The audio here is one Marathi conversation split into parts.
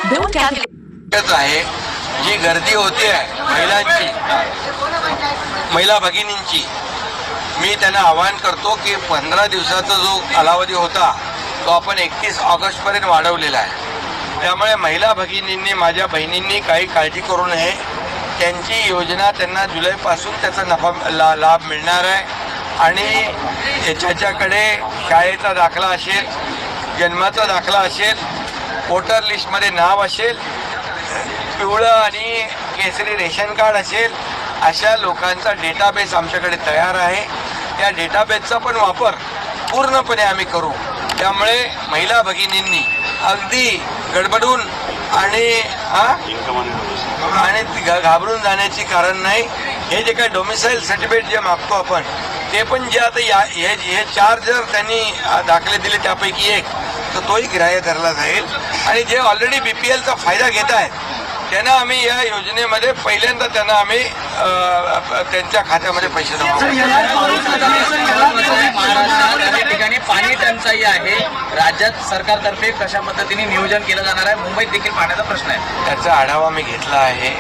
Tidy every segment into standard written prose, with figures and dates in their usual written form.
Don't calculate. आहे जी गर्दी होते महिलांची, महिला भगिनींची, मी त्यांना आवाहन करतो की 15 दिवसाचा जो कालावधी होता तो आपण 31 ऑगस्टपर्यंत वाढवलेला आहे. त्यामुळे महिला भगिनींनी, माझ्या बहिणींनी काही काळजी करू नये. त्यांची योजना त्यांना जुलैपासून त्याचा लाभ मिळणार आहे. आणि ज्याच्याकडे शाळेचा दाखला असेल, जन्माचा दाखला असेल, वोटर लिस्टमध्ये नाव असेल, पिवळं आणि केसरी रेशन कार्ड असेल, अशा लोकांचा डेटाबेस आमच्याकडे तयार आहे. त्या डेटाबेसचा पण वापर पूर्णपणे आम्ही करू. त्यामुळे महिला भगिनींनी अगदी गडबडून आणि घाबरून जाण्याची कारण नाही. हे जे काही डोमिसाईल सर्टिफिकेट जे मागतो आपण, ते पण जे आता हे 4 जर त्यांनी दाखले दिले त्यापैकी एक, तर तोही ग्राह्य धरला जाईल. आणि जे ऑलरेडी BPLचा फायदा घेत आहेत त्यांना आम्ही या योजनेमध्ये पहिल्यांदा त्यांना आम्ही त्यांच्या खात्यामध्ये पैसे जमा करू. महाराष्ट्रात ठिकाणी पाणी टंचाई आहे. राज्यात सरकारतर्फे कशा पद्धतीने नियोजन केलं जाणार आहे? मुंबईत देखील पाण्याचा प्रश्न आहे. त्याचा आढावा मी घेतला आहे.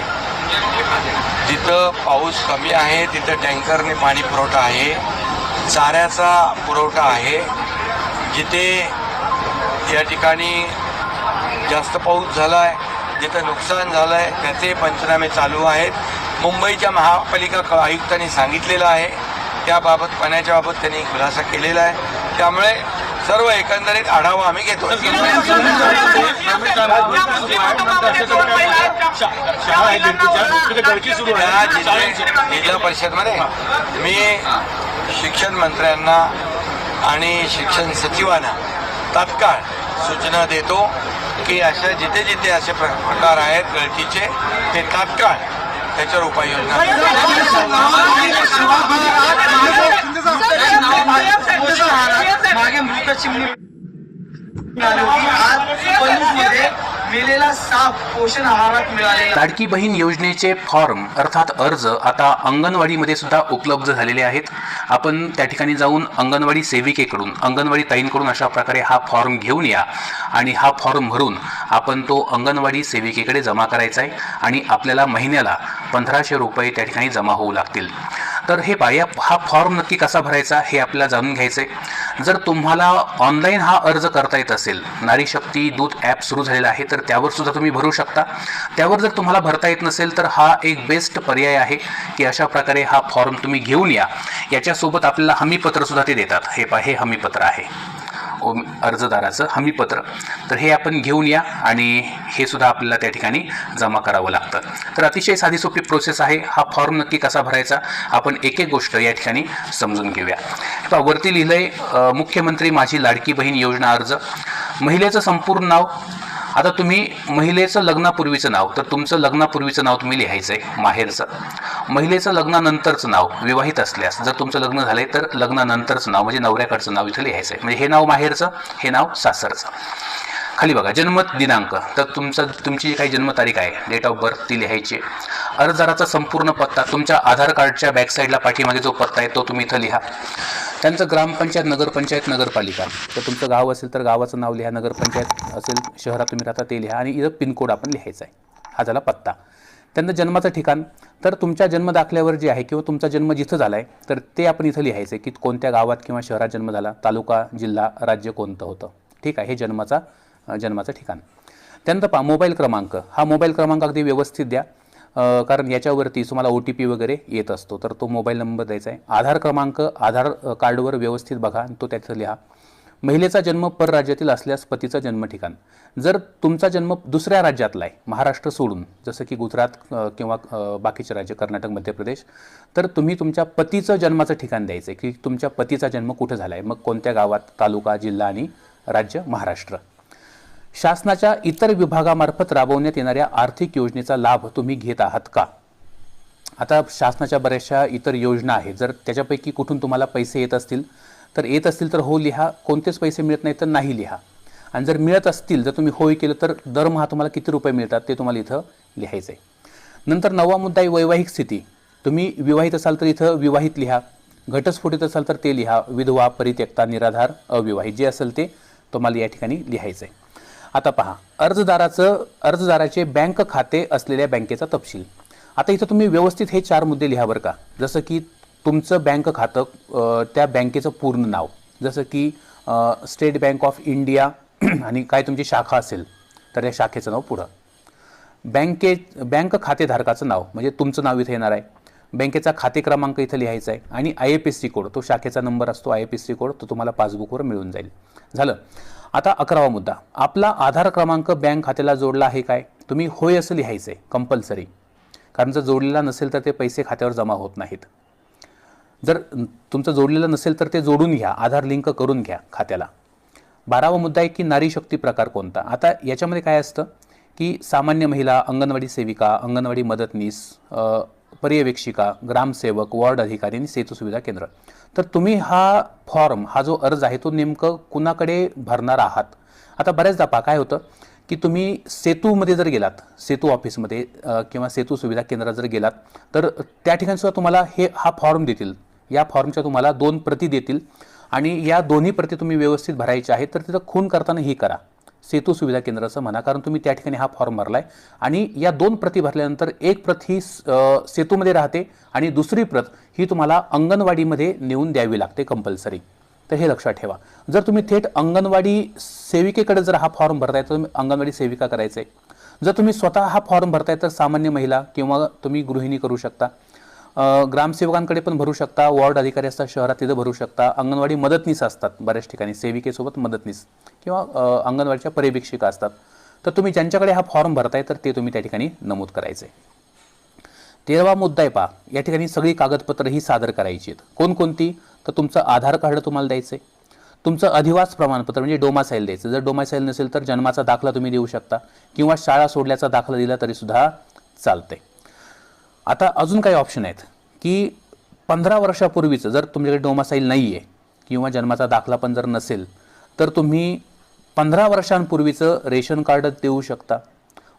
जिथं पाऊस कमी आहे तिथं टँकरने पाणी पुरवठा आहे, चाऱ्याचा पुरवठा आहे. जिथे या ठिकाणी जास्त पाऊस झाला आहे, जिथं नुकसान झालं आहे, त्याचे पंचनामे चालू आहेत. मुंबईच्या महापालिका आयुक्तांनी सांगितलेलं आहे, त्याबाबत पाण्याच्या बाबत त्यांनी खुलासा केलेला आहे. त्यामुळे सर्व एकंदरीत आढावा आम्ही घेतो. जिल्हा परिषदमध्ये मी शिक्षण मंत्र्यांना आणि शिक्षण सचिवांना तात्काळ सूचना देतो की अशा जिथे जिथे असे प्रकार आहेत गळतीचे, ते तात्काळ त्याच्यावर उपाययोजना. मागे मृत चिमणी मेलेला साप पोषण आहारात मिळाले. लाडकी बहीण योजनेचे फॉर्म अर्थात अर्ज आता अंगणवाडीमध्ये सुद्धा उपलब्ध झालेले आहेत. आपण त्या ठिकाणी जाऊन अंगणवाडी सेविकेकडून, अंगणवाडी ताईंकडून अशा प्रकारे हा फॉर्म घेऊन या आणि हा फॉर्म भरून आपण तो अंगणवाडी सेविकेकडे जमा करायचा आहे आणि आपल्याला महिन्याला 1500 रुपये त्या ठिकाणी जमा होऊ लागतील. तर हे हा फॉर्म नक्की कसा भरायचा हे आपल्याला जाणून घ्यायचं आहे. जर तुम्हाला ऑनलाईन हा अर्ज करता येत असेल, नारी शक्ती दूत ॲप सुरू झालेला आहे, तर त्यावर सुद्धा तुम्ही भरू शकता. त्यावर जर तुम्हाला भरता येत नसेल तर हा एक बेस्ट पर्याय आहे की अशा प्रकारे हा फॉर्म तुम्ही घेऊन या. याच्यासोबत आपल्याला हमीपत्रसुद्धा ते देतात. हे हमीपत्र आहे, अर्जदाराचं हमीपत्र. तर हे आपण घेऊन या आणि हे सुद्धा आपल्याला त्या ठिकाणी जमा करावं लागतं. तर अतिशय साधी सोपी प्रोसेस आहे. हा फॉर्म नक्की कसा भरायचा आपण एक एक गोष्ट या ठिकाणी समजून घेऊया. वरती लिहिलंय मुख्यमंत्री माझी लाडकी बहीण योजना अर्ज. महिलेचं संपूर्ण नाव, आता तुम्ही महिलेचं लग्नापूर्वीचं नाव, तर तुमचं लग्नापूर्वीचं नाव तुम्ही लिहायचं आहे, माहेरचं. महिलेचं लग्नानंतरचं नाव, विवाहित असल्यास जर तुमचं लग्न झालं आहे तर लग्नानंतरचं नाव म्हणजे नवऱ्याकडचं नाव इथं लिहायचं आहे. म्हणजे हे नाव माहेरचं, हे नाव सासरचं. खाली बघा जन्म दिनांक, तर तुमची जी काही जन्मतारीख आहे, डेट ऑफ बर्थ, ती लिहायची. अर्जदाराचा संपूर्ण पत्ता, तुमच्या आधार कार्डच्या बॅकसाईडला पाठीमागे जो पत्ता आहे तो तुम्ही इथं लिहा. त्यांचं ग्रामपंचायत, नगरपंचायत, नगरपालिका, तर तुमचं गाव असेल तर गावाचं नाव लिहा, नगरपंचायत असेल शहरात तुम्ही राहता ते लिहा आणि इथं पिनकोड आपण लिहायचा आहे. हा झाला पत्ता. त्यांचं जन्माचं ठिकाण, तर तुमच्या जन्मदाखल्यावर जे आहे किंवा तुमचा जन्म जिथं झाला आहे तर ते आपण इथं लिहायचं आहे की कोणत्या गावात किंवा शहरात जन्म झाला, तालुका, जिल्हा, राज्य कोणतं होतं. ठीक आहे, हे जन्माचं ठिकाण. त्यानंतर मोबाईल क्रमांक, हा मोबाईल क्रमांक अगदी व्यवस्थित द्या कारण याच्यावरती तुम्हाला OTP वगैरे येत असतो, तर तो मोबाईल नंबर द्यायचा आहे. आधार क्रमांक आधार कार्डवर व्यवस्थित बघा आणि तो त्याचं लिहा. महिलेचा जन्म परराज्यातील असल्यास पतीचं जन्म ठिकाण. जर तुमचा जन्म दुसऱ्या राज्यातला आहे, महाराष्ट्र सोडून, जसं की गुजरात किंवा बाकीचे राज्य, कर्नाटक, मध्य प्रदेश, तर तुम्ही तुमच्या पतीचं जन्माचं ठिकाण द्यायचं आहे की तुमच्या पतीचा जन्म कुठं झाला आहे, मग कोणत्या गावात, तालुका, जिल्हा आणि राज्य महाराष्ट्र. शासनाच्या इतर विभागामार्फत राबवण्यात येणाऱ्या आर्थिक योजनेचा लाभ तुम्ही घेत आहात का. आता शासनाच्या बऱ्याचशा इतर योजना आहेत, जर त्याच्यापैकी कुठून तुम्हाला पैसे येत असतील तर हो लिहा, कोणतेच पैसे मिळत नाही तर नाही लिहा. आणि जर मिळत असतील, जर तुम्ही होय केलं तर दरमहा तुम्हाला किती रुपये मिळतात ते तुम्हाला इथं लिहायचं आहे. नंतर 9वा मुद्दा आहे वैवाहिक स्थिती. तुम्ही विवाहित असाल तर इथं विवाहित लिहा, घटस्फोटित असाल तर ते लिहा, विधवा, परित्यक्ता, निराधार, अविवाहित जे असेल ते तुम्हाला या ठिकाणी लिहायचं आहे. आता पहा, अर्जदाराचे बँक खाते असलेल्या बँकेचा तपशील. आता इथं तुम्ही व्यवस्थित हे 4 मुद्दे लिहा बरं का. जसं की तुमचं बँक खातं, त्या बँकेचं पूर्ण नाव, जसं की स्टेट बँक ऑफ इंडिया आणि काय तुमची शाखा असेल तर त्या शाखेचं नाव पुढं. बँक खातेधारकाचं नाव म्हणजे तुमचं नाव इथे येणार आहे. बँकेचा खाते क्रमांक इथं लिहायचा आहे आणि IFSC कोड, तो शाखेचा नंबर असतो IFSC कोड, तो तुम्हाला पासबुकवर मिळून जाईल. झालं. आता 11वा मुद्दा, आपला आधार क्रमांक बँक खात्याला जोडला आहे काय? तुम्ही होय असं लिहायचं आहे कंपल्सरी, कारण जर जोडलेला नसेल तर ते पैसे खात्यावर जमा होत नाहीत. जर तुमचं जोडलेलं नसेल तर ते जोडून घ्या, आधार लिंक करून घ्या खात्याला. 12वा मुद्दा आहे की नारी शक्ती प्रकार कोणता? आता याच्यामध्ये काय असतं की सामान्य महिला, अंगणवाडी सेविका, अंगणवाडी मदतनीस, पर्यवेक्षिका, ग्रामसेवक, वॉर्ड अधिकारी आणि सेतू सुविधा केंद्र. तर तुम्ही हा फॉर्म, हा जो अर्ज आहे तो नेमकं कुणाकडे भरणार आहात? आता बऱ्याचदा काय होतं की तुम्ही सेतूमध्ये जर गेलात, सेतू ऑफिसमध्ये किंवा सेतू सुविधा केंद्रात जर गेलात तर त्या ठिकाणी सुद्धा तुम्हाला हा फॉर्म देतील. या फॉर्मच्या तुम्हाला 2 प्रती देतील आणि या दोन्ही प्रती तुम्ही व्यवस्थित भरायच्या आहेत. तर तिथं खून करताना ही करा, सेतू सुविधा केंद्राचं म्हणा, कारण तुम्ही त्या ठिकाणी हा फॉर्म भरलाय आणि या 2 प्रती भरल्यानंतर एक प्रत ही सेतूमध्ये राहते आणि दुसरी प्रत ही तुम्हाला अंगणवाडीमध्ये नेऊन द्यावी लागते कंपल्सरी. तर हे लक्षात ठेवा. जर तुम्ही थेट अंगणवाडी सेविकेकडे जर हा फॉर्म भरताय तर तुम्ही अंगणवाडी सेविका करायचं आहे. जर तुम्ही स्वतः हा फॉर्म भरताय तर सामान्य महिला किंवा तुम्ही गृहिणी करू शकता. ग्रामसेवकांकडे पण भरू शकता, वॉर्ड अधिकारी असतात शहरात तिथं भरू शकता, अंगणवाडी मदतनीस असतात बऱ्याच ठिकाणी, सेविकेसोबत मदतनीस किंवा अंगणवाडीच्या पर्यवेक्षिका असतात. तर तुम्ही ज्यांच्याकडे हा फॉर्म भरताय तर ते तुम्ही त्या ठिकाणी नमूद करायचे. 13वा मुद्दा आहे पहा, या ठिकाणी सगळी कागदपत्र ही सादर करायची आहेत. कोणकोणती? तर तुमचं आधार कार्ड तुम्हाला द्यायचं आहे, तुमचं अधिवास प्रमाणपत्र म्हणजे डोमासाईल द्यायचं. जर डोमासाईल नसेल तर जन्माचा दाखला तुम्ही देऊ शकता किंवा शाळा सोडल्याचा दाखला दिला तरी सुद्धा चालतंय. आता अजून काही ऑप्शन आहेत की 15 वर्षापूर्वीचं जर तुमच्याकडे डोमासाईल नाही आहे किंवा जन्माचा दाखला पण जर नसेल तर तुम्ही 15 वर्षांपूर्वीचं रेशन कार्ड देऊ शकता,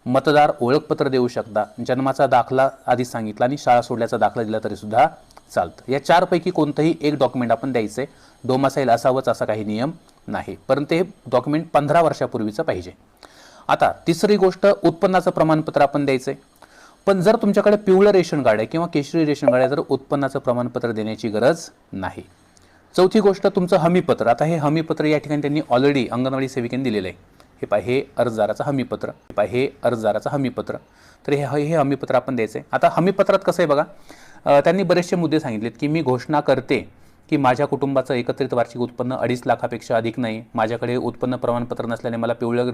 मतदार ओळखपत्र देऊ शकता, जन्माचा दाखला आधी सांगितला आणि शाळा सोडल्याचा दाखला दिला तरी सुद्धा चालतं. या 4 पैकी कोणतंही एक डॉक्युमेंट आपण द्यायचं आहे. डोमासाईल असावंच असा काही नियम नाही, परंतु हे डॉक्युमेंट 15 वर्षापूर्वीचं पाहिजे. आता तिसरी गोष्ट, उत्पन्नाचं प्रमाणपत्र आपण द्यायचं आहे. पण जर तुमच्याकडे पिवळं रेशन कार्ड आहे किंवा केशरी रेशन कार्ड आहे तर उत्पन्नाचं प्रमाणपत्र देण्याची गरज नाही. चौथी गोष्ट, तुमचं हमीपत्र. आता हे हमीपत्र या ठिकाणी त्यांनी ऑलरेडी अंगणवाडी सेविकेने दिलेलं आहे. हे अर्जदाराचं हमीपत्र, हे अर्जदाराचं हमीपत्र. तर हे हमीपत्र आपण द्यायचं आहे. आता हमीपत्रात कसं आहे बघा, त्यांनी बरेचसे मुद्दे सांगितलेत की मी घोषणा करते की माझ्या कुटुंबाचं एकत्रित वार्षिक उत्पन्न 2.5 लाखापेक्षा अधिक नाही. माझ्याकडे उत्पन्न प्रमाणपत्र नसल्याने मला पिवळं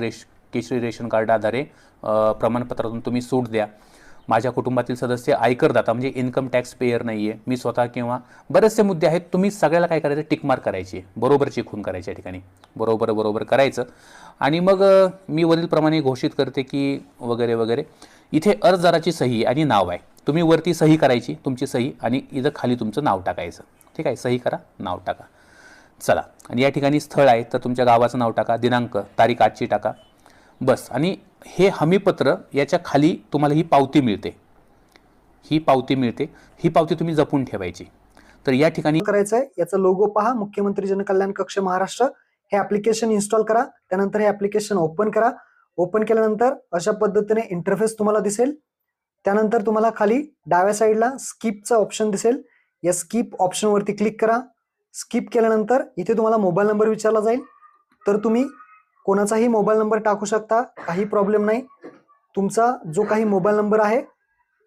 केशरी रेशन कार्ड आधारे प्रमाणपत्रातून तुम्ही सूट द्या. माझ्या कुटुंबातील सदस्य आयकरदाता म्हणजे इन्कम टॅक्स पेयर नाही आहे. मी स्वतः किंवा बरेचसे मुद्दे आहेत. तुम्ही सगळ्याला काय करायचं, टिक मार्क करायची, बरोबरची खून करायची या ठिकाणी, बरोबर करायचं आणि मग मी वरीलप्रमाणे घोषित करते की वगैरे वगैरे. इथे अर्जदाराची सही आणि नाव आहे. तुम्ही वरती सही करायची, तुमची सही, आणि इथं खाली तुमचं नाव टाकायचं. ठीक आहे, सही करा, नाव टाका. चला, आणि या ठिकाणी स्थळ आहे तर तुमच्या गावाचं नाव टाका, दिनांक, तारीख आजची टाका, बस. आणि हे हमीपत्र याच्या खाली तुम्हाला ही पावती मिळते, ही पावती तुम्ही जपून ठेवायची. तर या ठिकाणी करायचं आहे, याचा लोगो पहा, मुख्यमंत्री जनकल्याण कक्ष महाराष्ट्र. हे ऍप्लिकेशन इन्स्टॉल करा, त्यानंतर हे ऍप्लिकेशन ओपन करा. ओपन केल्यानंतर अशा पद्धतीने इंटरफेस तुम्हाला दिसेल. त्यानंतर तुम्हाला खाली डाव्या साईडला स्किपचा ऑप्शन दिसेल. या स्किप ऑप्शनवरती क्लिक करा. स्किप केल्यानंतर इथे तुम्हाला मोबाईल नंबर विचारला जाईल, तर तुम्ही कोणाचाही मोबाईल नंबर टाकू शकता, काही प्रॉब्लेम नाही. तुमचा जो काही मोबाईल नंबर आहे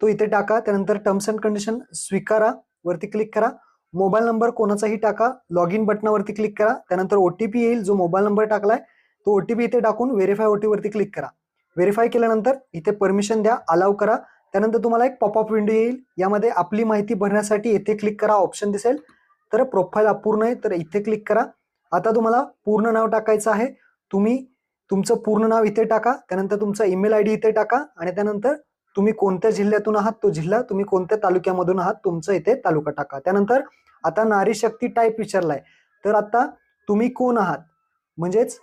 तो इथे टाका. त्यानंतर टर्म्स अँड कंडिशन स्वीकारा वरती क्लिक करा. मोबाईल नंबर कोणाचाही टाका, लॉग इन बटनावरती क्लिक करा. त्यानंतर OTP येईल, जो मोबाईल नंबर टाकलाय तो OTP इथे टाकून व्हेरीफाय OTP वरती क्लिक करा. व्हेरीफाय केल्यानंतर इथे परमिशन द्या, अलाव करा. त्यानंतर तुम्हाला एक पॉपअप विंडो येईल, यामध्ये आपली माहिती भरण्यासाठी इथे क्लिक करा ऑप्शन दिसेल. तर प्रोफाईल अपूर्ण आहे तर इथे क्लिक करा. आता तुम्हाला पूर्ण नाव टाकायचं आहे, तुम्ही तुमचं पूर्ण नाव इथे टाका. त्यानंतर तुमचा ईमेल ID इथे टाका आणि त्यानंतर तुम्ही कोणत्या जिल्ह्यातून आहात तो जिल्हा, तुम्ही कोणत्या तालुक्यामधून आहात तुमचं इथे तालुका टाका. त्यानंतर आता नारी शक्ती टाईप विचारलाय, तर आता तुम्ही कोण आहात, म्हणजेच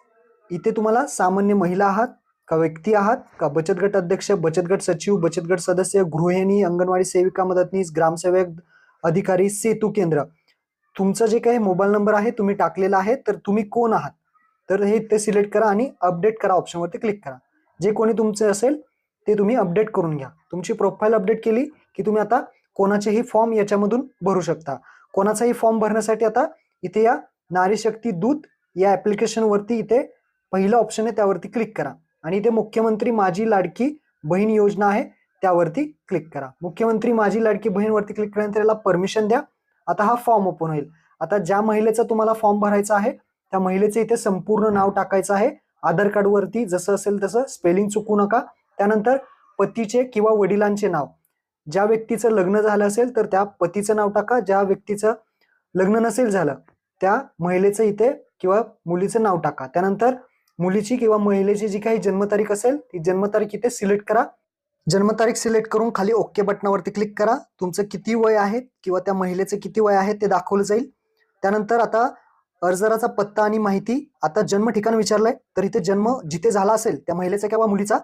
इथे तुम्हाला सामान्य महिला आहात का, व्यक्ती आहात का, बचत गट अध्यक्ष, बचत गट सचिव, बचत गट सदस्य, गृहिणी, अंगणवाडी सेविका मदतनीस, ग्रामसेवक अधिकारी, सेतू केंद्र. तुमचं जे काही मोबाईल नंबर आहे तुम्ही टाकलेला आहे, तर तुम्ही कोण आहात तर हे ते सिलेक्ट करा आणि अपडेट करा ऑप्शनवरती क्लिक करा. जे कोणी तुमचे असेल ते तुम्ही अपडेट करून घ्या. तुमची प्रोफाईल अपडेट केली की तुम्ही आता कोणाचेही फॉर्म याच्यामधून भरू शकता. कोणाचाही फॉर्म भरण्यासाठी आता इथे या नारी शक्ती दूत या ऍप्लिकेशन वरती इथे पहिलं ऑप्शन आहे त्यावरती क्लिक करा आणि इथे मुख्यमंत्री माझी लाडकी बहीण योजना आहे त्यावरती क्लिक करा. मुख्यमंत्री माझी लाडकी बहीण वरती क्लिक केल्यानंतर याला परमिशन द्या. आता हा फॉर्म ओपन होईल. आता ज्या महिलेचा तुम्हाला फॉर्म भरायचा आहे त्या महिलेचे इथे संपूर्ण नाव टाकायचं आहे. आधार कार्ड वरती जसं असेल तसं स्पेलिंग चुकू नका. त्यानंतर पतीचे किंवा वडिलांचे नाव, ज्या व्यक्तीचं लग्न झालं असेल तर त्या पतीचं नाव टाका. ज्या व्यक्तीचं लग्न नसेल झालं त्या महिलेचं इथे किंवा मुलीचं नाव टाका. त्यानंतर मुलीची किंवा महिलेची जी काही जन्मतारीख असेल ती जन्मतारीख इथे सिलेक्ट करा. जन्मतारीख सिलेक्ट करून खाली ओके बटनावरती क्लिक करा. तुमचं किती वय आहे किंवा त्या महिलेचं किती वय आहे ते दाखवलं जाईल. त्यानंतर आता अर्जदाराचा पत्ता आणि माहिती, आता जन्म ठिकाण विचारलंय तर इथे जन्म जिथे झाला असेल त्या महिलेचा किंवा मुलीचा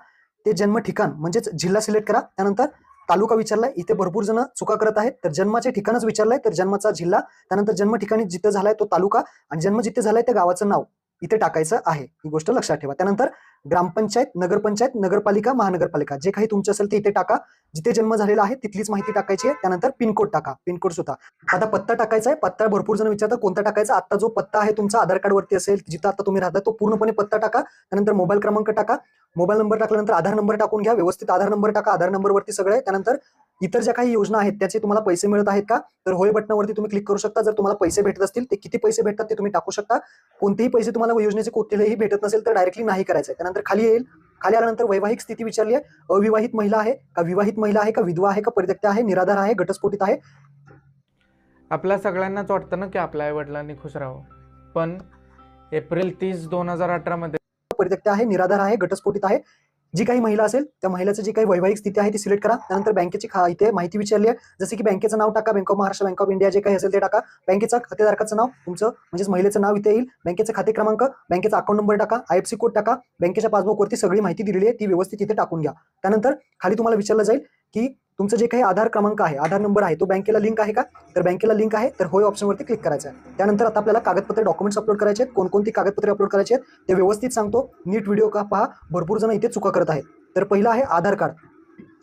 ते जन्म ठिकाण म्हणजेच जिल्हा सिलेक्ट करा. त्यानंतर तालुका विचारलाय, इथे भरपूर जण चुका करत आहेत. तर जन्माचे ठिकाणच विचारलंय तर जन्माचा जिल्हा, त्यानंतर जन्म ठिकाणी जिथे झालाय तो तालुका आणि जन्म जिथे झालाय त्या गावाचं नाव इथे टाकायचं आहे. ही गोष्ट लक्षात ठेवा. त्यानंतर ग्रामपंचायत, नगरपंचायत, नगरपालिका, महानगरपालिका जे काही तुमचं असेल ते इथे टाका. जिथे जन्म झालेला आहे तिथलीच माहिती टाकायची आहे. त्यानंतर पिनकोड टाका, पिनकोड सुद्धा. आता पत्ता टाकायचा आहे. पत्ता भरपूर जण विचारतात कोणता टाकायचा. आता जो पत्ता आहे तुमचा आधार कार्ड वरती असेल जिथं आता तुम्ही राहता तो पूर्णपणे पत्ता टाका. त्यानंतर मोबाईल क्रमांक टाका. मोबाईल नंबर टाकल्यानंतर आधार नंबर टाकून घ्या. व्यवस्थित आधार नंबर टाका. आधार नंबर वरती सगळे. त्यानंतर इतर ज्या काही योजना आहेत त्याचे तुम्हाला पैसे मिळत आहेत का तर होय बटनावरती तुम्ही क्लिक करू शकता. जर तुम्हाला पैसे भेटत असतील ते किती पैसे भेटतात ते तुम्ही टाकू शकता. कोणतेही पैसे तुम्हाला योजनेचे कुठलेही भेटत नसेल तर डायरेक्टली नाही करायचं. त्यानंतर खाली येईल. खाली आल्यानंतर वैवाहिक स्थिती विचारली आहे. अविवाहित महिला आहे का, विवाहित महिला आहे का, विधवा आहे का, परित्यक्ता आहे, निराधार आहे, घटस्फोटित आहे. आपल्या सगळ्यांनाच वाटतं ना की आपल्या आई वडिलांनी खुश राहावं, पण एप्रिल 30, 2018 मध्ये परित्यक्ता आहे, निराधार आहे, घटस्फोटित आहे. जी काही महिला असेल त्या महिलाची जी काही वैवाहिक स्थिती आहे ती सिलेक्ट करा. त्यानंतर बँकेची इथे माहिती विचारली आहे. जसे की बँकेचं नाव टाका. Bank of Maharashtra, bank of India जे काही असेल ते टाका. बँकेचं खातेधारकाचं नाव तुमचं म्हणजेच महिलेचं नाव इथे येईल. बँकेचं खाते क्रमांक, बँकेचा अकाउंट नंबर टाका. IFSC कोड टाका. बँकेच्या पासबुकवरती सगळी माहिती दिलेली आहे ती व्यवस्थित इथे टाकून घ्या. त्यानंतर खाली तुम्हाला विचारलं जाईल की तुमचं जे काही आधार क्रमांक आहे, आधार नंबर आहे तो बँकेला लिंक आहे का तर बँकेला लिंक आहे तर होय ऑप्शनवरती क्लिक करायचं आहे. त्यानंतर आता आपल्याला कागदपत्र, डॉक्युमेंट्स अपलोड करायचे आहेत. कोणकोणती कागदपत्रे अपलोड करायची आहेत ते व्यवस्थित सांगतो. नीट व्हिडिओ का पहा. भरपूर जण इथे चुका करत आहेत. तर पहिलं आहे आधार कार्ड.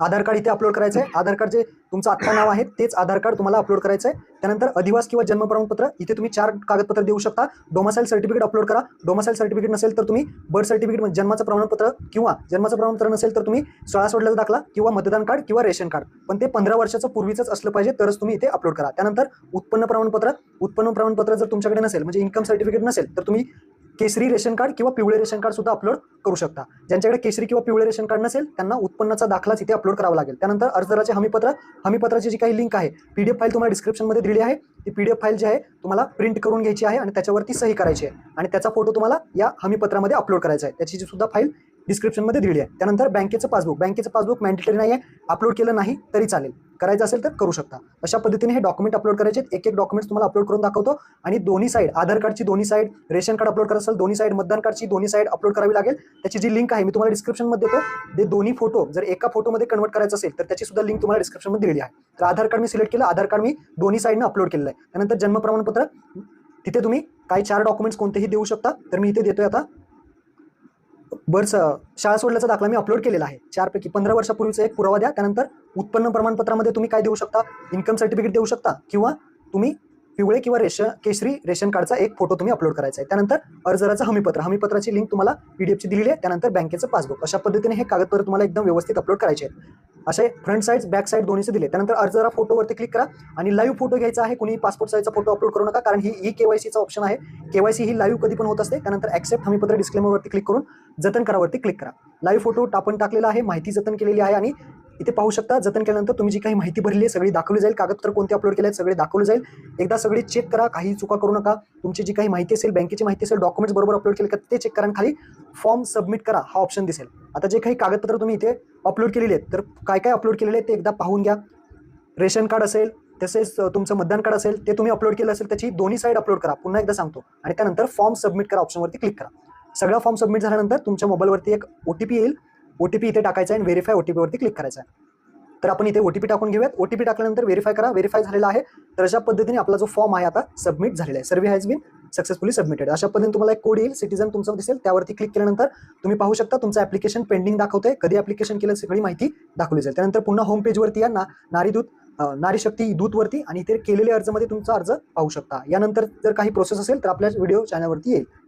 आधार कार्ड इथे अपलोड करायचं आहे. आधार कार्ड जे तुमचं आत्ता नाव आहे तेच आधार कार्ड तुम्हाला अपलोड करायचं आहे. त्यानंतर अधिवास किंवा जन्म प्रमाणपत्र, इथे तुम्ही 4 कागदपत्र देऊ शकता. डोमासाईल सर्टिफिकेट अपलोड करा. डोमासाईल सर्टिफिकेट नसेल तर तुम्ही बर्थ सर्टिफिकेट जन्माचं प्रमाणपत्र, किंवा जन्माचं प्रमाणपत्र नसेल तर तुम्ही शाळा सोडल्याचा दाखला किंवा मतदान कार्ड किंवा रेशन कार्ड, पण ते 15 वर्षाचं पूर्वीच असलं पाहिजे तरच तुम्ही इथे अपलोड करा. त्यानंतर उत्पन्न प्रमाणपत्र. उत्पन्न प्रमाणपत्र जर तुमच्याकडे नसेल म्हणजे इन्कम सर्टिफिकेट नसेल तर तुम्ही केसरी रेशन कार्ड किंवा पिवळे रेशन कार्ड सुद्धा अपलोड करू शकता. ज्यांच्याकडे केसरी किंवा पिवळे रेशन कार्ड नसेल त्यांना उत्पन्नाचा दाखलाच इथे अपलोड करावा लागेल. त्यानंतर अर्जदाराचे हमीपत्र. हमीपत्राची जी काही लिंक आहे, PDF फाईल तुम्हाला डिस्क्रिप्शनमध्ये दिली आहे. ती PDF फाईल जी आहे तुम्हाला प्रिंट करून घ्यायची आहे आणि त्याच्यावरती सही करायची आहे आणि त्याचा फोटो तुम्हाला या हमीपत्रामध्ये अपलोड करायचा आहे. त्याची सुद्धा फाईल डिस्क्रिप्शनमध्ये दिलेली आहे. त्यानंतर बँकेचं पासबुक. बँकेचं पासबुक मॅन्डेटरी नाही आहे. अपलोड केलं नाही तरी चालेल. करायचं असेल तर करू शकता. अशा पद्धतीने हे डॉक्युमेंट अपलोड करायचे. एक डॉक्युमेंट्स तुम्हाला अपलोड करून दाखवतो आणि दोन्ही साईड, आधार कार्डची दोन्ही साईड, रेशन कार्ड अपलोड करायचं असेल दोन्ही साईड, मतदान कार्डची दोन्ही साईड अपलोड करावी लागेल. त्याची जी लिंक आहे मी तुम्हाला डिस्क्रिप्शनमध्ये देतो. ते दोन्ही फोटो जर एका फोटोमध्ये कन्वर्ट करायचं असेल तर त्याची सुद्धा लिंक तुम्हाला डिस्क्रिप्शनमध्ये दिलेली आहे. तर आधार कार्ड मी सिलेक्ट केलं. आधार कार्ड मी दोन्ही साईडनं अपलोड केलेलं आहे. त्यानंतर जन्म प्रमाणपत्र. तिथे तुम्ही काही 4 डॉक्युमेंट्स कोणतेही देऊ शकता. तर मी इथे देतोय आता शाळा सोडल्याचा दाखला मी अपलोड केलेला आहे. 4 पैकी 15 वर्षापूर्वीचा एक पुरावा द्या. त्यानंतर उत्पन्न प्रमाणपत्रामध्ये तुम्ही काय देऊ शकता, इन्कम सर्टिफिकेट देऊ शकता किंवा तुम्ही पिवळे किंवा केसरी रेशन कार्डचा एक फोटो तुम्ही अपलोड करायचा आहे. त्यानंतर अर्जदाराचं हमीपत्र. हमीपत्राची लिंक तुम्हाला PDFची दिलेली आहे. त्यानंतर बँकेचं पासबुक. अशा पद्धतीने हे कागदपत्र तुम्हाला एकदम व्यवस्थित अपलोड करायचे आहेत. असे फ्रंट साईड, बॅक साईड दोन्हीचे दिले. त्यानंतर अर्जदारा फोटोवरती क्लिक करा आणि लाईव्ह फोटो घ्यायचा आहे. कोणी पासपोर्ट साईजचा फोटो अपलोड करू नका कारण ही KYCचा ऑप्शन आहे. KYC ही लाईव्ह कधी पण होत असते. त्यानंतर ऍक्सेप्ट हमीपत्र डिस्क्लेमरवरती क्लिक करून जतन करावरती क्लिक करा. लाईव्ह फोटो आपण टाकलेला आहे, माहिती जतन केलेली आहे आणि इथे पाहू शकता जतन केल्यानंतर तुम्ही जी काही माहिती भरली आहे सगळी दाखवली जाईल. कागदपत्र कोणते अपलोड केले आहेत सगळे दाखवले जाईल. एकदा सगळी चेक करा, काही चुका करू नका. तुमची जी काही माहिती असेल, बँकेची माहिती असेल, डॉक्युमेंट्स बरोबर अपलोड केले का ते चेक करा आणि खाली फॉर्म सबमिट करा हा ऑप्शन दिसेल. आता जे काही कागदपत्र तुम्ही इथे अपलोड केलेले आहेत तर काय काय अपलोड केलेले आहेत ते एकदा पाहून घ्या. रेशन कार्ड असेल, तसेच तुमचं मतदान कार्ड असेल ते तुम्ही अपलोड केलं असेल त्याची दोन्ही साईड अपलोड करा. पुन्हा एकदा सांगतो आणि त्यानंतर फॉर्म सबमिट करा ऑप्शनवरती क्लिक करा. सगळा फॉर्म सबमिट झाल्यानंतर तुमच्या मोबाईलवरती एक OTP येईल. OTP इथे टाकायचा आहे आणि व्हेरीफाय OTP वरती क्लिक करायचा आहे. तर आपण इथे OTP टाकून घेऊयात. OTP टाकल्यानंतर व्हेरीफाय करा. व्हेरीफाय झालेला आहे. तर अशा पद्धतीने आपला जो फॉर्म आहे आता सबमिट झालेला आहे. Survey has been successfully submitted. अशा पद्धतीने तुम्हाला एक कोड येईल, सिटीजन तुमचा दिसेल, त्यावरती क्लिक केल्यानंतर तुम्ही पाहू शकता तुमचं ऍप्लिकेशन पेंडिंग दाखवतंय. कधी ऍप्लिकेशन केलं सगळी माहिती दाखवली जाईल. त्यानंतर पुन्हा होम पेजवरती या नारी शक्ती दूतवरती आणि इथे केलेले अर्जमध्ये तुमचा अर्ज पाहू शकता. यानंतर जर काही प्रोसेस असेल तर आपल्या व्हिडिओ चॅनलवरती येईल.